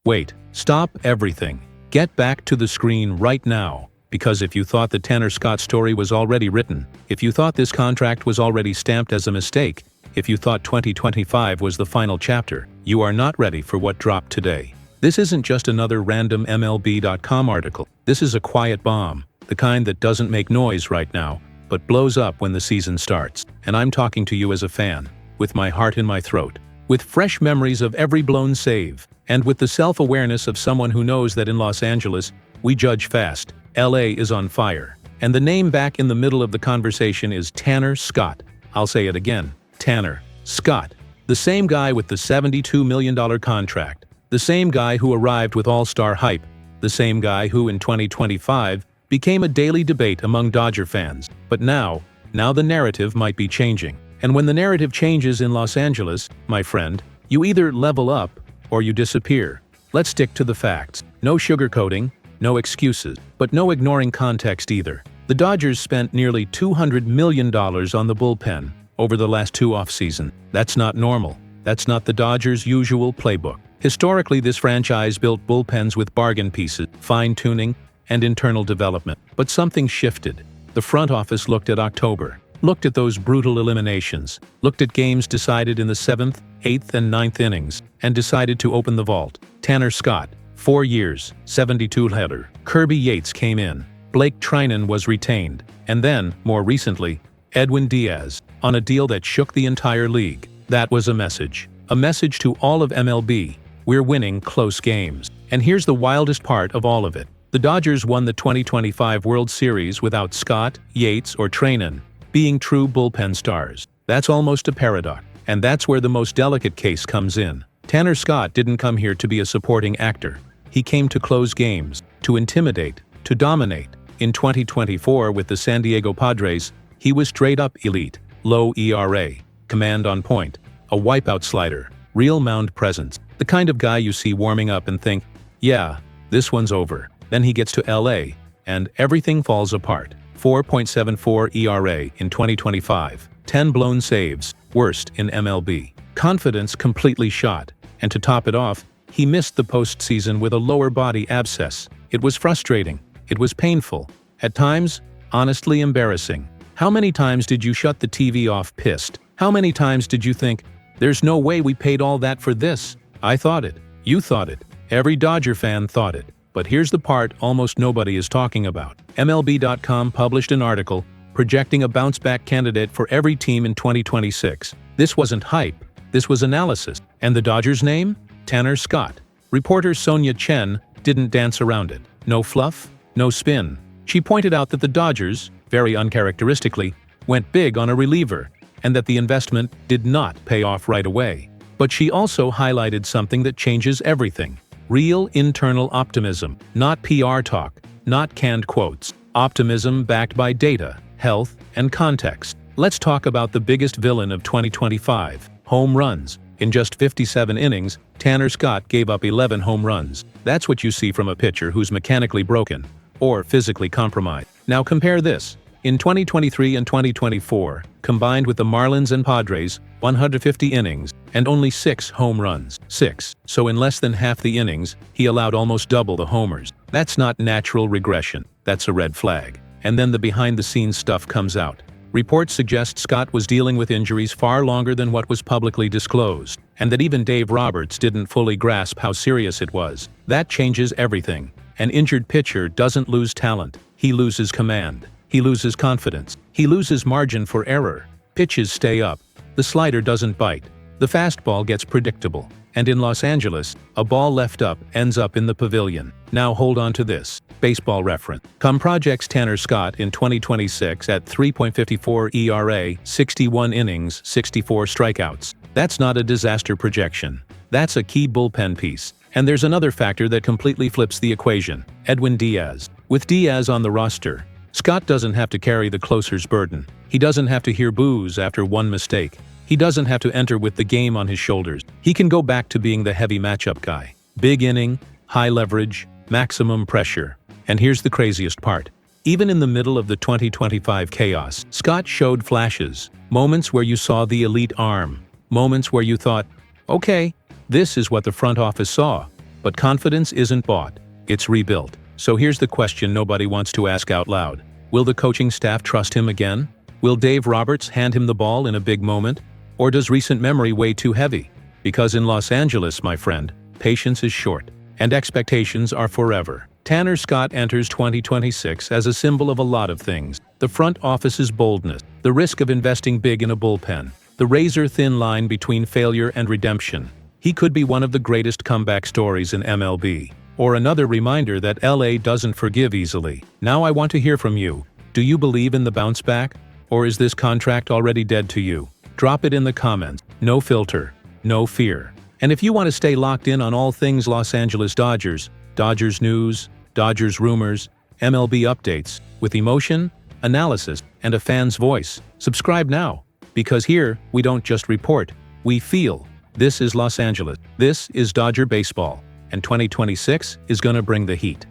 Wait, stop everything. Get back to the screen right now. Because if you thought the Tanner Scott story was already written, if you thought this contract was already stamped as a mistake, if you thought 2025 was the final chapter, you are not ready for what dropped today. This isn't just another random MLB.com article. This is a quiet bomb, the kind that doesn't make noise right now, but blows up when the season starts. And I'm talking to you as a fan, with my heart in my throat, with fresh memories of every blown save, and with the self-awareness of someone who knows that in Los Angeles, we judge fast. LA is on fire. And the name back in the middle of the conversation is Tanner Scott. I'll say it again. Tanner Scott. The same guy with the $72 million contract. The same guy who arrived with all-star hype. The same guy who in 2025 became a daily debate among Dodger fans. But now the narrative might be changing. And when the narrative changes in Los Angeles, my friend, you either level up or you disappear. Let's stick to the facts. No sugarcoating, no excuses, but no ignoring context either. The Dodgers spent nearly $200 million on the bullpen over the last two offseasons. That's not normal. That's not the Dodgers' usual playbook. Historically, this franchise built bullpens with bargain pieces, fine-tuning, and internal development. But something shifted. The front office looked at October, looked at those brutal eliminations, looked at games decided in the 7th, 8th, and 9th innings, and decided to open the vault. Tanner Scott, 4 years, 72-header. Kirby Yates came in. Blake Trinan was retained. And then, more recently, Edwin Diaz, on a deal that shook the entire league. That was a message. A message to all of MLB. We're winning close games. And here's the wildest part of all of it. The Dodgers won the 2025 World Series without Scott, Yates, or Trinan being true bullpen stars. That's almost a paradox. And that's where the most delicate case comes in. Tanner Scott didn't come here to be a supporting actor. He came to close games, to intimidate, to dominate. In 2024 with the San Diego Padres, he was straight-up elite. Low ERA, command on point, a wipeout slider, real mound presence. The kind of guy you see warming up and think, yeah, this one's over. Then he gets to LA, and everything falls apart. 4.74 ERA in 2025. 10 blown saves, worst in MLB. Confidence completely shot. And to top it off, he missed the postseason with a lower body abscess. It was frustrating. It was painful. At times, honestly embarrassing. How many times did you shut the TV off pissed? How many times did you think, there's no way we paid all that for this? I thought it. You thought it. Every Dodger fan thought it. But here's the part almost nobody is talking about. MLB.com published an article projecting a bounce-back candidate for every team in 2026. This wasn't hype. This was analysis. And the Dodgers' name? Tanner Scott. Reporter Sonia Chen didn't dance around it. No fluff, no spin. She pointed out that the Dodgers, very uncharacteristically, went big on a reliever, and that the investment did not pay off right away. But she also highlighted something that changes everything. Real internal optimism, not PR talk, not canned quotes. Optimism backed by data, health, and context. Let's talk about the biggest villain of 2025, home runs. In just 57 innings, Tanner Scott gave up 11 home runs. That's what you see from a pitcher who's mechanically broken or physically compromised. Now compare this. In 2023 and 2024, combined with the Marlins and Padres, 150 innings, and only 6 home runs. 6. So in less than half the innings, he allowed almost double the homers. That's not natural regression. That's a red flag. And then the behind-the-scenes stuff comes out. Reports suggest Scott was dealing with injuries far longer than what was publicly disclosed, and that even Dave Roberts didn't fully grasp how serious it was. That changes everything. An injured pitcher doesn't lose talent. He loses command. He loses confidence. He loses margin for error. Pitches stay up. The slider doesn't bite. The fastball gets predictable. And in Los Angeles, a ball left up ends up in the pavilion. Now hold on to this. Baseball reference. Com projects Tanner Scott in 2026 at 3.54 ERA, 61 innings, 64 strikeouts. That's not a disaster projection. That's a key bullpen piece. And there's another factor that completely flips the equation. Edwin Diaz. With Diaz on the roster, Scott doesn't have to carry the closer's burden. He doesn't have to hear boos after one mistake. He doesn't have to enter with the game on his shoulders. He can go back to being the heavy matchup guy. Big inning, high leverage, maximum pressure. And here's the craziest part. Even in the middle of the 2025 chaos, Scott showed flashes. Moments where you saw the elite arm. Moments where you thought, okay, this is what the front office saw. But confidence isn't bought, it's rebuilt. So here's the question nobody wants to ask out loud. Will the coaching staff trust him again? Will Dave Roberts hand him the ball in a big moment? Or does recent memory weigh too heavy? Because in Los Angeles, my friend, patience is short, and expectations are forever. Tanner Scott enters 2026 as a symbol of a lot of things. The front office's boldness, the risk of investing big in a bullpen, the razor-thin line between failure and redemption. He could be one of the greatest comeback stories in MLB. Or another reminder that LA doesn't forgive easily. Now I want to hear from you. Do you believe in the bounce back? Or is this contract already dead to you? Drop it in the comments. No filter, no fear. And if you want to stay locked in on all things Los Angeles Dodgers, Dodgers news, Dodgers rumors, MLB updates, with emotion, analysis, and a fan's voice, subscribe now. Because here, we don't just report, we feel. This is Los Angeles. This is Dodger baseball. And 2026 is gonna bring the heat.